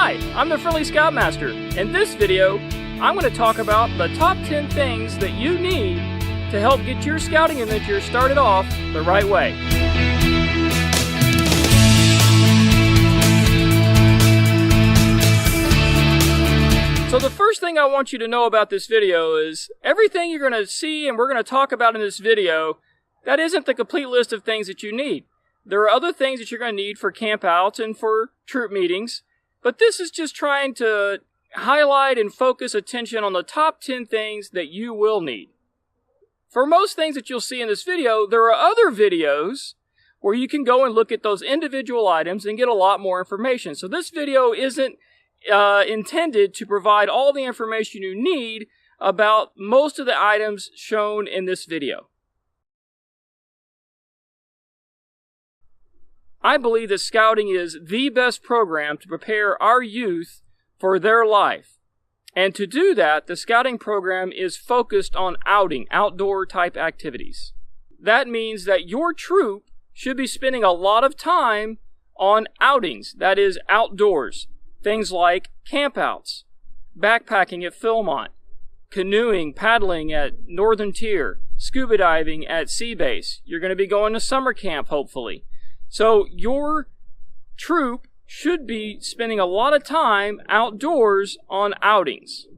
Hi, I'm the Friendly Scoutmaster. In this video, I'm going to talk about the top 10 things that you need to help get your scouting adventure started off the right way. So the first thing I want you to know about this video is everything you're going to see and we're going to talk about in this video, that isn't the complete list of things that you need. There are other things that you're going to need for campouts and for troop meetings, but this is just trying to highlight and focus attention on the top 10 things that you will need. For most things that you'll see in this video, there are other videos where you can go and look at those individual items and get a lot more information. So this video isn't intended to provide all the information you need about most of the items shown in this video. I believe that scouting is the best program to prepare our youth for their life. And to do that, the scouting program is focused on outdoor type activities. That means that your troop should be spending a lot of time on outings, that is outdoors. Things like campouts, backpacking at Philmont, canoeing, paddling at Northern Tier, scuba diving at Sea Base. You're going to be going to summer camp, hopefully. So your troop should be spending a lot of time outdoors on outings.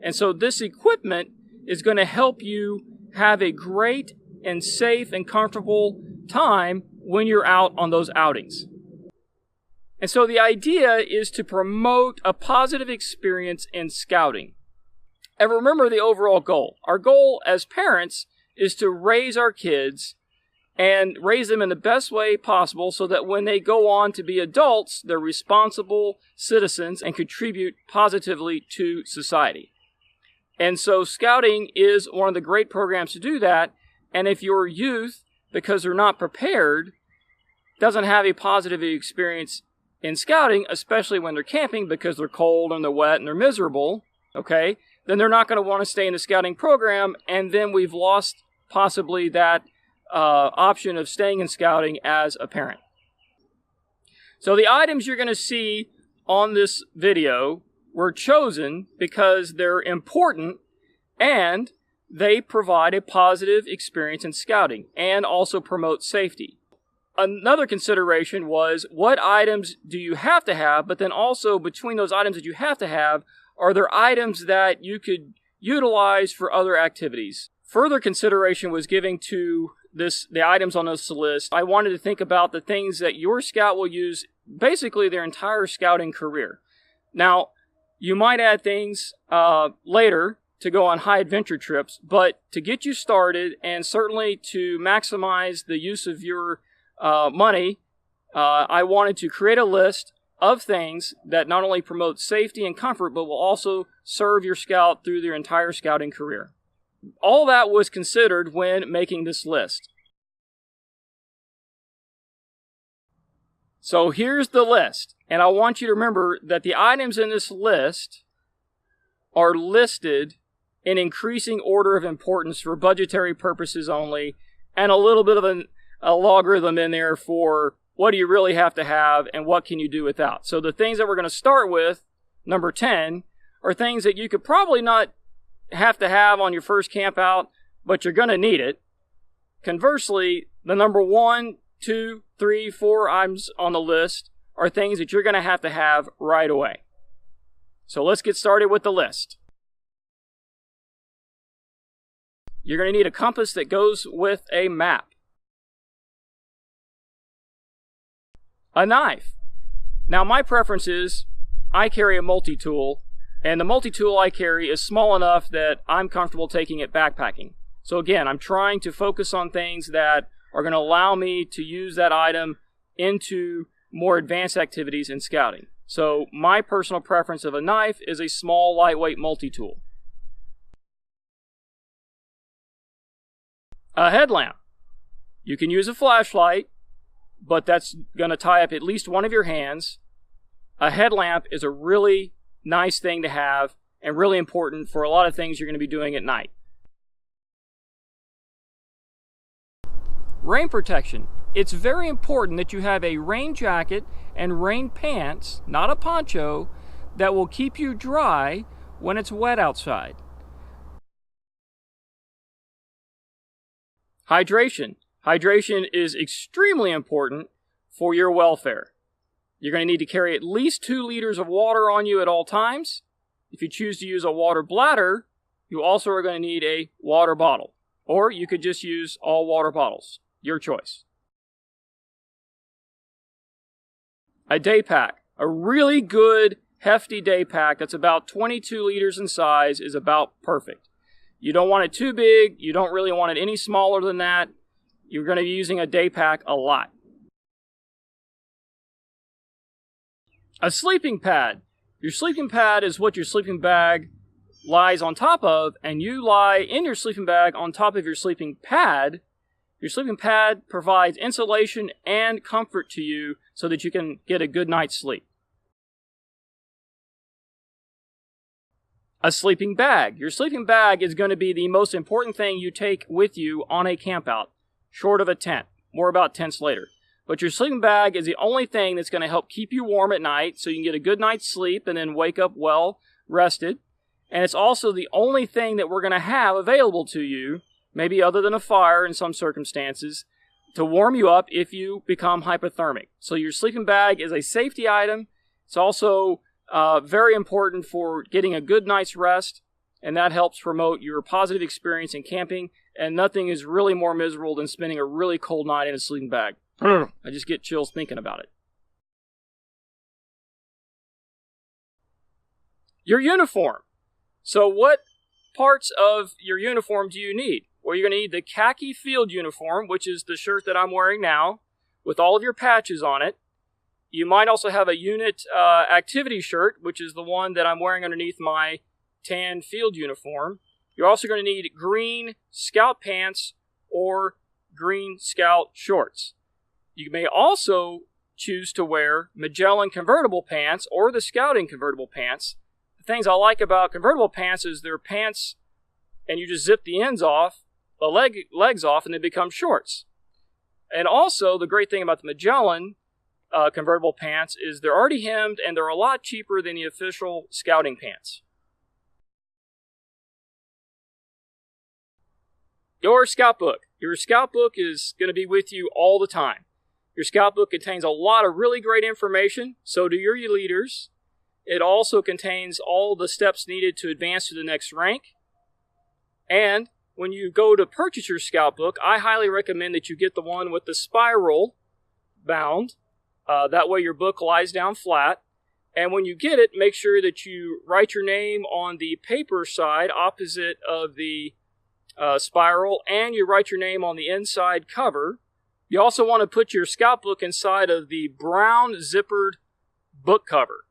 And so this equipment is going to help you have a great and safe and comfortable time when you're out on those outings. And so the idea is to promote a positive experience in scouting. And remember the overall goal. Our goal as parents is to raise our kids and raise them in the best way possible so that when they go on to be adults, they're responsible citizens and contribute positively to society. And so scouting is one of the great programs to do that. And if your youth, because they're not prepared, doesn't have a positive experience in scouting, especially when they're camping because they're cold and they're wet and they're miserable, okay, then they're not going to want to stay in the scouting program, and then we've lost possibly that option of staying in scouting as a parent. So the items you're going to see on this video were chosen because they're important and they provide a positive experience in scouting and also promote safety. Another consideration was what items do you have to have, but then also between those items that you have to have, are there items that you could utilize for other activities? Further consideration was given to the items on this list. I wanted to think about the things that your scout will use basically their entire scouting career. Now, you might add things later to go on high adventure trips, but to get you started and certainly to maximize the use of your money, I wanted to create a list of things that not only promote safety and comfort, but will also serve your scout through their entire scouting career. All that was considered when making this list. So here's the list, and I want you to remember that the items in this list are listed in increasing order of importance for budgetary purposes only, and a little bit of a logarithm in there for what do you really have to have and what can you do without. So the things that we're going to start with, number 10, are things that you could probably not have to have on your first camp out, but you're going to need it. Conversely, the number 1, 2, 3, 4 items on the list are things that you're going to have right away. So let's get started with the list. You're going to need a compass that goes with a map. A knife. Now my preference is I carry a multi-tool, and the multi-tool I carry is small enough that I'm comfortable taking it backpacking. So again, I'm trying to focus on things that are going to allow me to use that item into more advanced activities in scouting. So my personal preference of a knife is a small, lightweight multi-tool. A headlamp. You can use a flashlight, but that's going to tie up at least one of your hands. A headlamp is a really nice thing to have and really important for a lot of things you're going to be doing at night. Rain protection. It's very important that you have a rain jacket and rain pants, not a poncho, that will keep you dry when it's wet outside. Hydration. Hydration is extremely important for your welfare. You're going to need to carry at least 2 liters of water on you at all times. If you choose to use a water bladder, you also are going to need a water bottle. Or you could just use all water bottles. Your choice. A day pack. A really good, hefty day pack that's about 22 liters in size is about perfect. You don't want it too big. You don't really want it any smaller than that. You're going to be using a day pack a lot. A sleeping pad. Your sleeping pad is what your sleeping bag lies on top of, and you lie in your sleeping bag on top of your sleeping pad. Your sleeping pad provides insulation and comfort to you so that you can get a good night's sleep. A sleeping bag. Your sleeping bag is going to be the most important thing you take with you on a campout, short of a tent. More about tents later. But your sleeping bag is the only thing that's going to help keep you warm at night so you can get a good night's sleep and then wake up well rested. And it's also the only thing that we're going to have available to you, maybe other than a fire in some circumstances, to warm you up if you become hypothermic. So your sleeping bag is a safety item. It's also very important for getting a good night's rest, and that helps promote your positive experience in camping. And nothing is really more miserable than spending a really cold night in a sleeping bag. I just get chills thinking about it. Your uniform. So what parts of your uniform do you need? Well, you're going to need the khaki field uniform, which is the shirt that I'm wearing now, with all of your patches on it. You might also have a unit activity shirt, which is the one that I'm wearing underneath my tan field uniform. You're also going to need green scout pants or green scout shorts. You may also choose to wear Magellan convertible pants or the scouting convertible pants. The things I like about convertible pants is they're pants and you just zip the ends off, the legs off, and they become shorts. And also, the great thing about the Magellan convertible pants is they're already hemmed and they're a lot cheaper than the official scouting pants. Your scout book. Your scout book is going to be with you all the time. Your scout book contains a lot of really great information, so do your leaders. It also contains all the steps needed to advance to the next rank. And when you go to purchase your scout book, I highly recommend that you get the one with the spiral bound. That way your book lies down flat. And when you get it, make sure that you write your name on the paper side opposite of the spiral, and you write your name on the inside cover. You also want to put your scout book inside of the brown zippered book cover.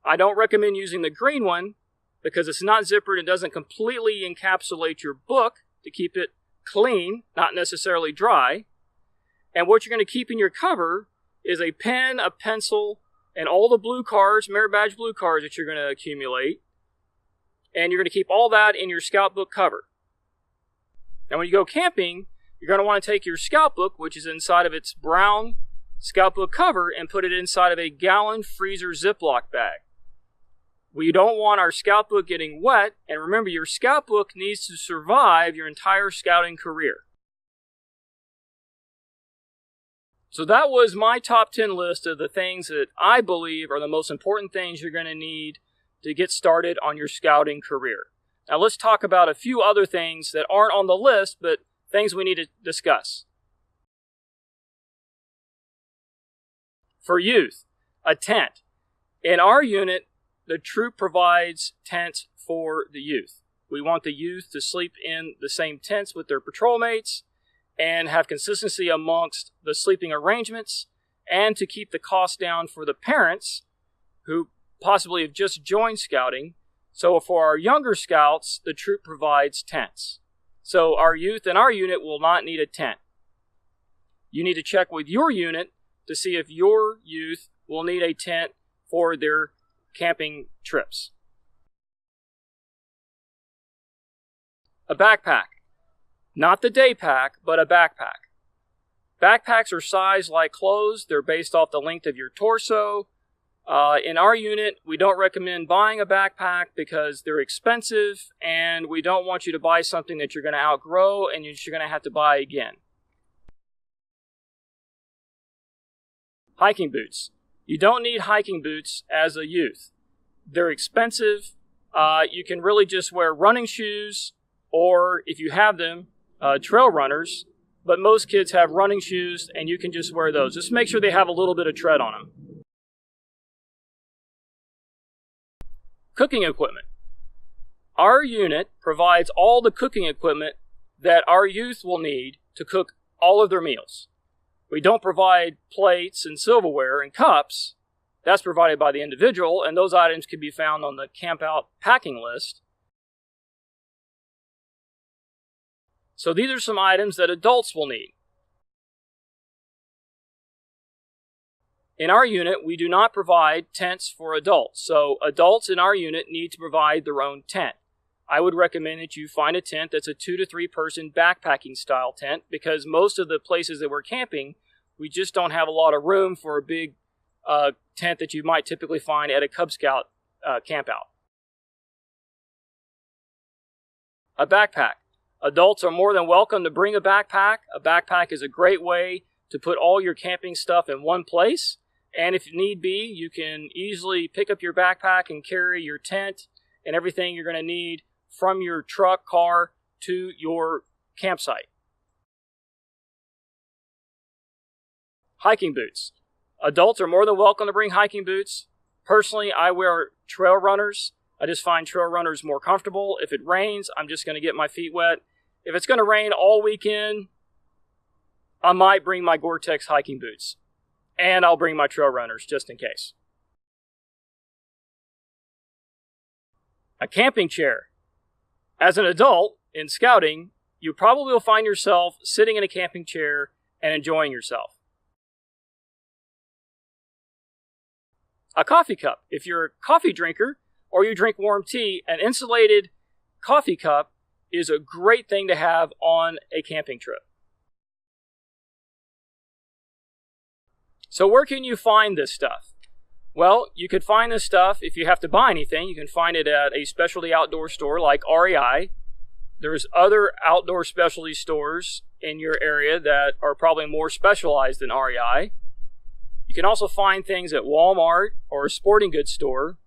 I don't recommend using the green one because it's not zippered and doesn't completely encapsulate your book to keep it clean, not necessarily dry. And what you're going to keep in your cover is a pen, a pencil, and all the blue cards, merit badge blue cards that you're going to accumulate. And you're going to keep all that in your scout book cover. Now when you go camping, you're going to want to take your scout book, which is inside of its brown scout book cover, and put it inside of a gallon freezer Ziploc bag. We don't want our scout book getting wet, and remember, your scout book needs to survive your entire scouting career. So that was my top 10 list of the things that I believe are the most important things you're going to need to get started on your scouting career. Now let's talk about a few other things that aren't on the list, but things we need to discuss. For youth, a tent. In our unit, the troop provides tents for the youth. We want the youth to sleep in the same tents with their patrol mates and have consistency amongst the sleeping arrangements, and to keep the cost down for the parents who possibly have just joined scouting. So for our younger scouts, the troop provides tents. So our youth in our unit will not need a tent. You need to check with your unit to see if your youth will need a tent for their camping trips. A backpack. Not the day pack, but a backpack. Backpacks are sized like clothes. They're based off the length of your torso. In our unit, we don't recommend buying a backpack because they're expensive, and we don't want you to buy something that you're going to outgrow and you're going to have to buy again. Hiking boots. You don't need hiking boots as a youth. They're expensive. You can really just wear running shoes, or if you have them, trail runners. But most kids have running shoes, and you can just wear those. Just make sure they have a little bit of tread on them. Cooking equipment. Our unit provides all the cooking equipment that our youth will need to cook all of their meals. We don't provide plates and silverware and cups. That's provided by the individual, and those items can be found on the Camp Out packing list. So these are some items that adults will need. In our unit, we do not provide tents for adults. So adults in our unit need to provide their own tent. I would recommend that you find a tent that's a 2 to 3 person backpacking style tent, because most of the places that we're camping, we just don't have a lot of room for a big tent that you might typically find at a Cub Scout camp out. A backpack. Adults are more than welcome to bring a backpack. A backpack is a great way to put all your camping stuff in one place. And if need be, you can easily pick up your backpack and carry your tent and everything you're going to need from your truck, car, to your campsite. Hiking boots. Adults are more than welcome to bring hiking boots. Personally, I wear trail runners. I just find trail runners more comfortable. If it rains, I'm just going to get my feet wet. If it's going to rain all weekend, I might bring my Gore-Tex hiking boots. And I'll bring my trail runners just in case. A camping chair. As an adult in scouting, you probably will find yourself sitting in a camping chair and enjoying yourself. A coffee cup. If you're a coffee drinker or you drink warm tea, an insulated coffee cup is a great thing to have on a camping trip. So where can you find this stuff? Well, you could find this stuff, if you have to buy anything, you can find it at a specialty outdoor store like REI. There's other outdoor specialty stores in your area that are probably more specialized than REI. You can also find things at Walmart or a sporting goods store.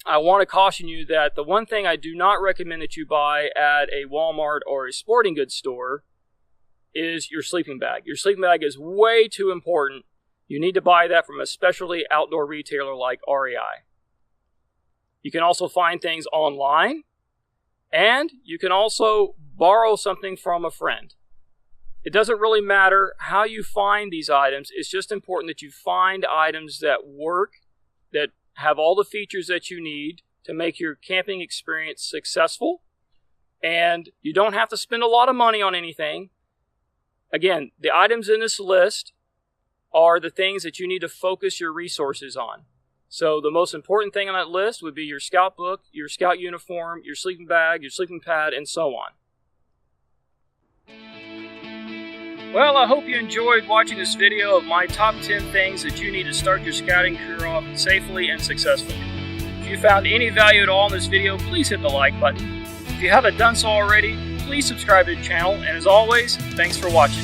I want to caution you that the one thing I do not recommend that you buy at a Walmart or a sporting goods store is your sleeping bag. Your sleeping bag is way too important. You need to buy that from a specialty outdoor retailer like REI. You can also find things online, and you can also borrow something from a friend. It doesn't really matter how you find these items. It's just important that you find items that work, that have all the features that you need to make your camping experience successful. And you don't have to spend a lot of money on anything. Again, the items in this list are the things that you need to focus your resources on. So the most important thing on that list would be your scout book, your scout uniform, your sleeping bag, your sleeping pad, and so on. Well, I hope you enjoyed watching this video of my top 10 things that you need to start your scouting career off safely and successfully. If you found any value at all in this video, please hit the like button. If you haven't done so already, please subscribe to the channel, and as always, thanks for watching.